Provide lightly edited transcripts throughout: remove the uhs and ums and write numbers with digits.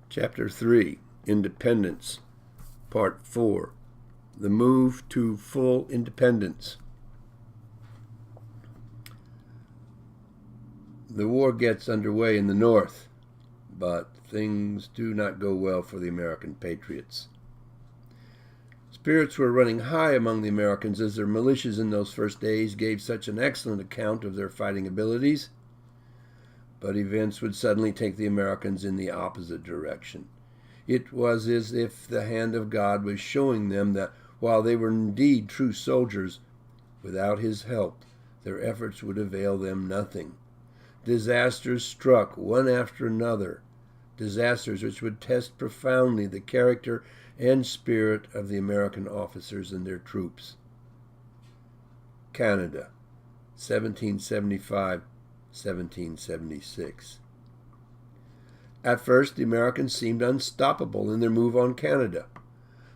Chapter 3, Independence, Part 4, The Move to Full Independence. The war gets underway in the North, but things do not go well for the American patriots. Spirits were running high among the Americans as their militias in those first days gave such an excellent account of their fighting abilities. But events would suddenly take the Americans in the opposite direction. It was as if the hand of God was showing them that while they were indeed true soldiers, without his help, their efforts would avail them nothing. Disasters struck one after another, disasters which would test profoundly the character and spirit of the American officers and their troops. Canada, 1775-1776. At first, the Americans seemed unstoppable in their move on Canada.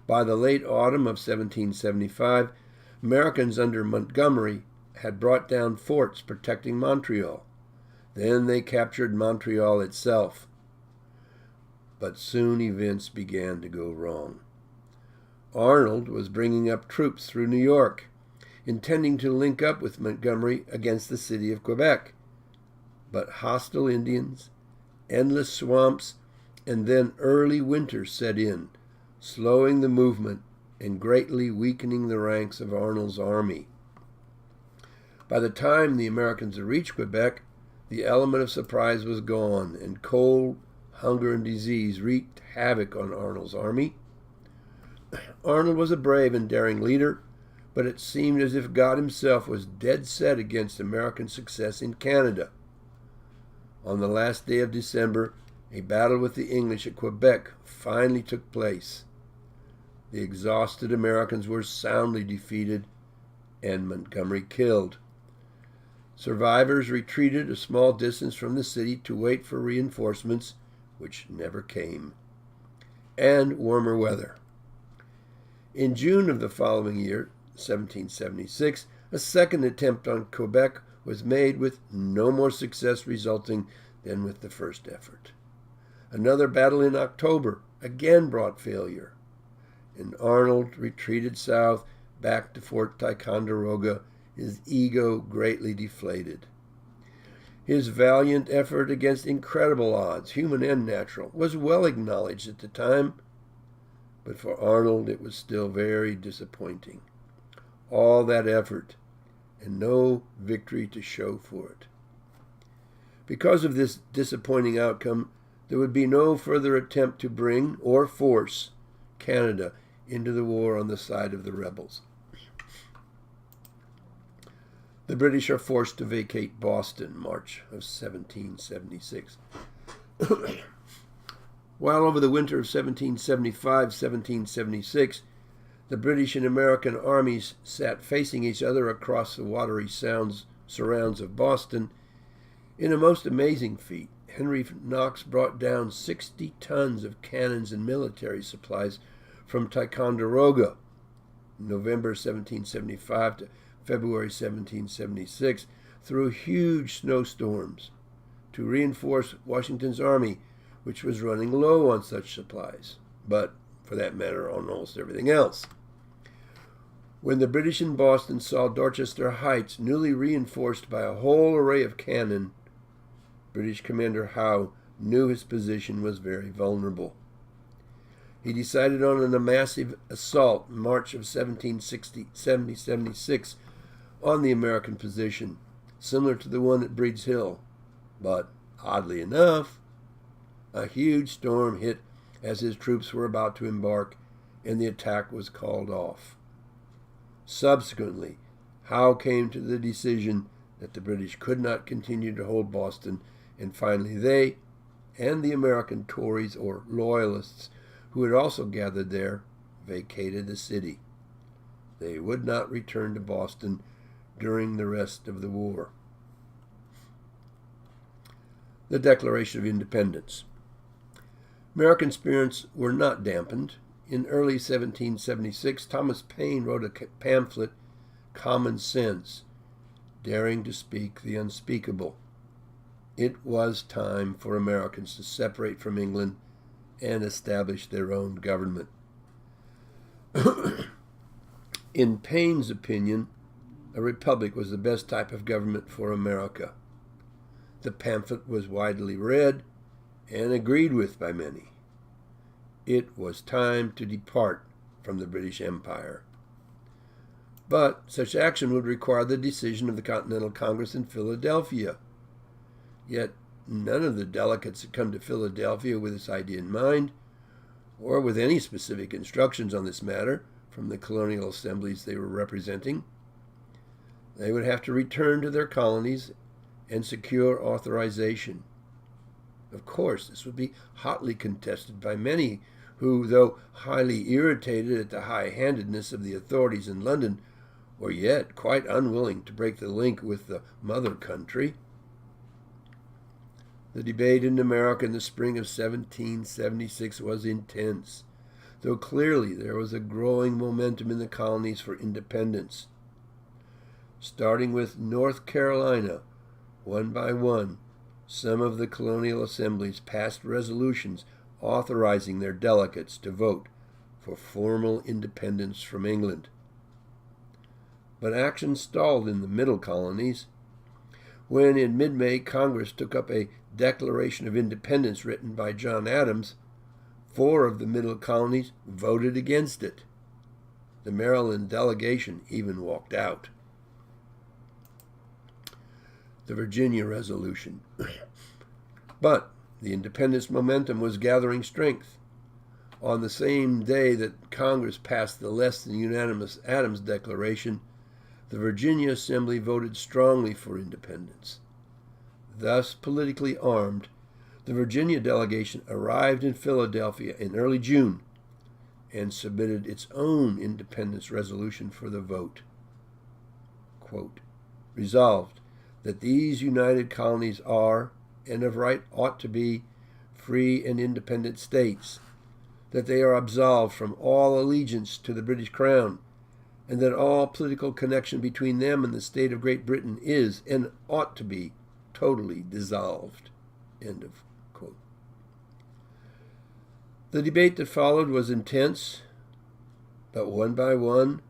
By the late autumn of 1775, Americans under Montgomery had brought down forts protecting Montreal. Then they captured Montreal itself. But soon events began to go wrong. Arnold was bringing up troops through New York, intending to link up with Montgomery against the city of Quebec. But hostile Indians, endless swamps, and then early winter set in, slowing the movement and greatly weakening the ranks of Arnold's army. By the time the Americans reached Quebec, the element of surprise was gone, and cold, hunger, and disease wreaked havoc on Arnold's army. Arnold was a brave and daring leader, but it seemed as if God himself was dead set against American success in Canada. On the last day of December, a battle with the English at Quebec finally took place. The exhausted Americans were soundly defeated and Montgomery killed. Survivors retreated a small distance from the city to wait for reinforcements, which never came, and warmer weather. In June of the following year, 1776, a second attempt on Quebec was made with no more success resulting than with the first effort. Another battle in October again brought failure, and Arnold retreated south back to Fort Ticonderoga, his ego greatly deflated. His valiant effort against incredible odds, human and natural, was well acknowledged at the time, but for Arnold it was still very disappointing. All that effort and no victory to show for it. Because of this disappointing outcome, there would be no further attempt to bring or force Canada into the war on the side of the rebels. The British are forced to vacate Boston, March of 1776. While over the winter of 1775-1776, the British and American armies sat facing each other across the watery surrounds of Boston, in a most amazing feat, Henry Knox brought down 60 tons of cannons and military supplies from Ticonderoga, November 1775 to February 1776, through huge snowstorms to reinforce Washington's army, which was running low on such supplies, but, for that matter, on almost everything else. When the British in Boston saw Dorchester Heights newly reinforced by a whole array of cannon, British Commander Howe knew his position was very vulnerable. He decided on a massive assault in March of 1776 on the American position, similar to the one at Breed's Hill. But, oddly enough, a huge storm hit as his troops were about to embark, and the attack was called off. Subsequently, Howe came to the decision that the British could not continue to hold Boston, and finally they, and the American Tories or Loyalists who had also gathered there, vacated the city. They would not return to Boston during the rest of the war. The Declaration of Independence. American spirits were not dampened. In early 1776, Thomas Paine wrote a pamphlet, Common Sense, daring to speak the unspeakable. It was time for Americans to separate from England and establish their own government. In Paine's opinion, a republic was the best type of government for America. The pamphlet was widely read and agreed with by many. It was time to depart from the British Empire. But such action would require the decision of the Continental Congress in Philadelphia. Yet none of the delegates had come to Philadelphia with this idea in mind, or with any specific instructions on this matter from the colonial assemblies they were representing. They would have to return to their colonies and secure authorization. Of course, this would be hotly contested by many who, though highly irritated at the high-handedness of the authorities in London, were yet quite unwilling to break the link with the mother country. The debate in America in the spring of 1776 was intense, though clearly there was a growing momentum in the colonies for independence. Starting with North Carolina, one by one, some of the colonial assemblies passed resolutions authorizing their delegates to vote for formal independence from England. But action stalled in the middle colonies when in mid-May Congress took up a Declaration of Independence written by John Adams. 4 of the middle colonies voted against it. The Maryland delegation even walked out. The Virginia Resolution. But the independence momentum was gathering strength. On the same day that Congress passed the less than unanimous Adams Declaration, the Virginia Assembly voted strongly for independence. Thus politically armed, the Virginia delegation arrived in Philadelphia in early June and submitted its own independence resolution for the vote. Quote, resolved that these united colonies are, and of right ought to be, free and independent states, that they are absolved from all allegiance to the British Crown, and that all political connection between them and the state of Great Britain is, and ought to be, totally dissolved. End of quote. The debate that followed was intense, but one by one,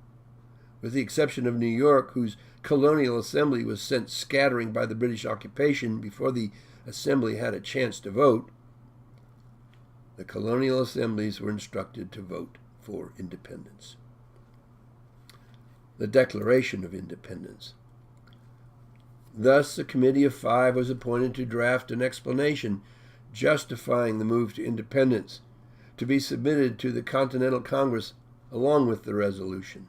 with the exception of New York, whose colonial assembly was sent scattering by the British occupation before the assembly had a chance to vote, the colonial assemblies were instructed to vote for independence. The Declaration of Independence. Thus, a committee of 5 was appointed to draft an explanation justifying the move to independence, to be submitted to the Continental Congress along with the resolution.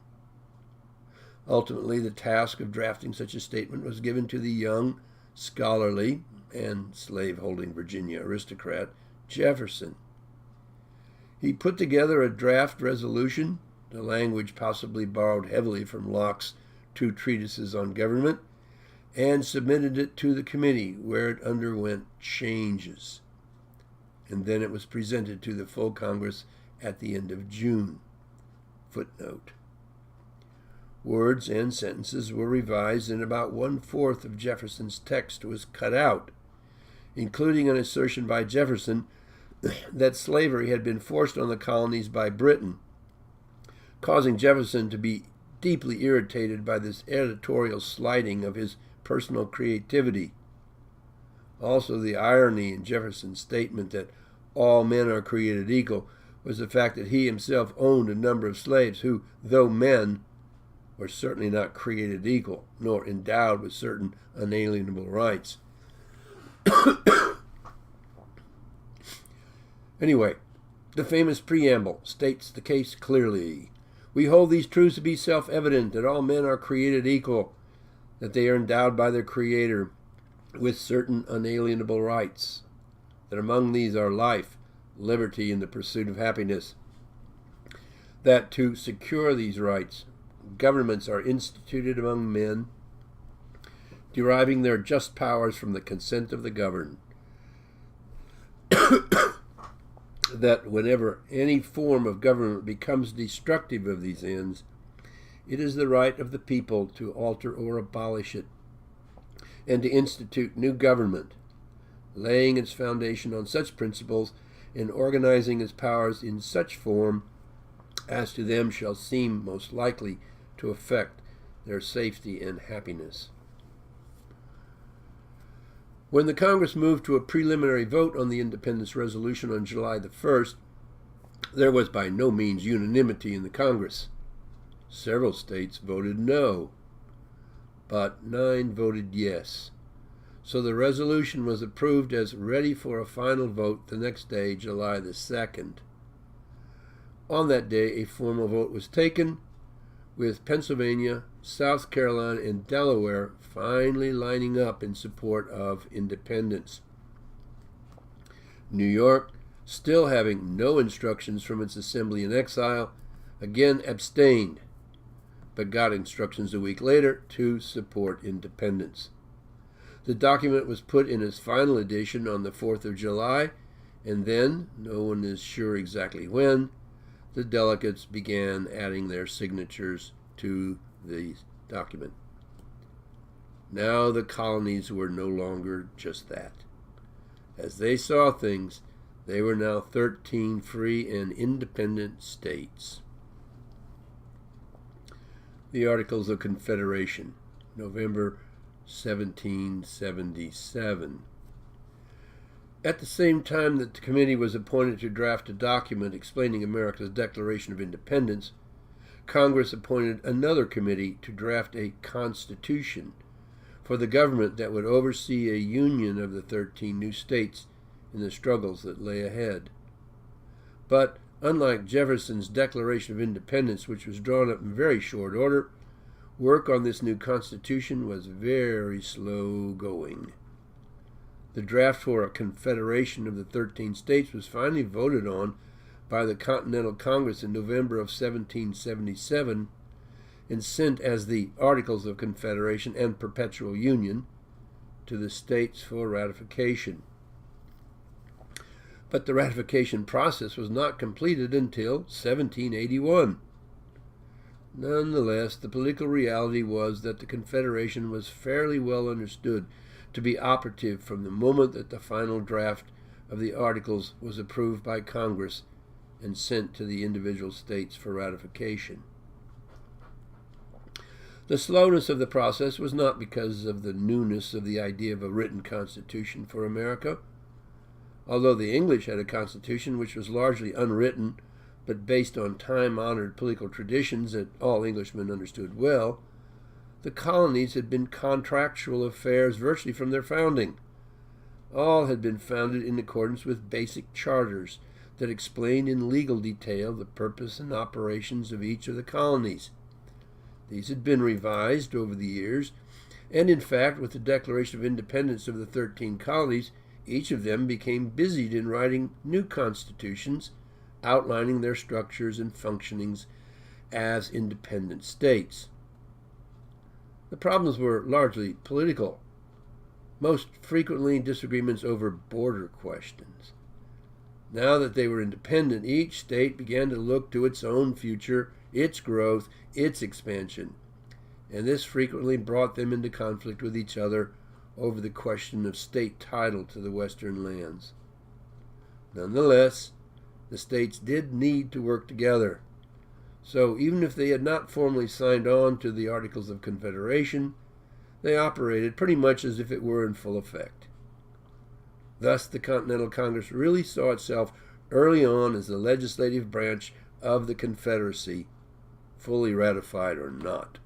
Ultimately, the task of drafting such a statement was given to the young, scholarly, and slave-holding Virginia aristocrat Jefferson. He put together a draft resolution, the language possibly borrowed heavily from Locke's 2 treatises on government, and submitted it to the committee, where it underwent changes. And then it was presented to the full Congress at the end of June. Footnote. Words and sentences were revised, and about 1/4 of Jefferson's text was cut out, including an assertion by Jefferson that slavery had been forced on the colonies by Britain, causing Jefferson to be deeply irritated by this editorial slighting of his personal creativity. Also, the irony in Jefferson's statement that all men are created equal was the fact that he himself owned a number of slaves who, though men, were certainly not created equal, nor endowed with certain unalienable rights. Anyway, the famous preamble states the case clearly. We hold these truths to be self-evident, that all men are created equal, that they are endowed by their Creator with certain unalienable rights, that among these are life, liberty, and the pursuit of happiness, that to secure these rights, governments are instituted among men, deriving their just powers from the consent of the governed, that whenever any form of government becomes destructive of these ends, it is the right of the people to alter or abolish it, and to institute new government, laying its foundation on such principles and organizing his powers in such form as to them shall seem most likely to affect their safety and happiness. When the Congress moved to a preliminary vote on the independence resolution on July the 1st, there was by no means unanimity in the Congress. Several states voted no, but 9 voted yes. So the resolution was approved as ready for a final vote the next day, July the 2nd. On that day, a formal vote was taken, with Pennsylvania, South Carolina, and Delaware finally lining up in support of independence. New York, still having no instructions from its assembly in exile, again abstained, but got instructions a week later to support independence. The document was put in its final edition on the 4th of July, and then, no one is sure exactly when, the delegates began adding their signatures to the document. Now the colonies were no longer just that. As they saw things, they were now 13 free and independent states. The Articles of Confederation, November 1777. At the same time that the committee was appointed to draft a document explaining America's Declaration of Independence, Congress appointed another committee to draft a constitution for the government that would oversee a union of the 13 new states in the struggles that lay ahead. But unlike Jefferson's Declaration of Independence, which was drawn up in very short order, work on this new constitution was very slow going. The draft for a confederation of the 13 states was finally voted on by the Continental Congress in November of 1777 and sent as the Articles of Confederation and Perpetual Union to the states for ratification. But the ratification process was not completed until 1781. Nonetheless, the political reality was that the Confederation was fairly well understood to be operative from the moment that the final draft of the Articles was approved by Congress and sent to the individual states for ratification. The slowness of the process was not because of the newness of the idea of a written constitution for America. Although the English had a constitution which was largely unwritten, but based on time-honored political traditions that all Englishmen understood well, the colonies had been contractual affairs virtually from their founding. All had been founded in accordance with basic charters that explained in legal detail the purpose and operations of each of the colonies. These had been revised over the years, and in fact, with the Declaration of Independence of the 13 colonies, each of them became busied in writing new constitutions, outlining their structures and functionings as independent states. The problems were largely political, most frequently disagreements over border questions. Now that they were independent, each state began to look to its own future, its growth, its expansion, and this frequently brought them into conflict with each other over the question of state title to the western lands. Nonetheless, the states did need to work together. So even if they had not formally signed on to the Articles of Confederation, they operated pretty much as if it were in full effect. Thus, the Continental Congress really saw itself early on as the legislative branch of the Confederacy, fully ratified or not.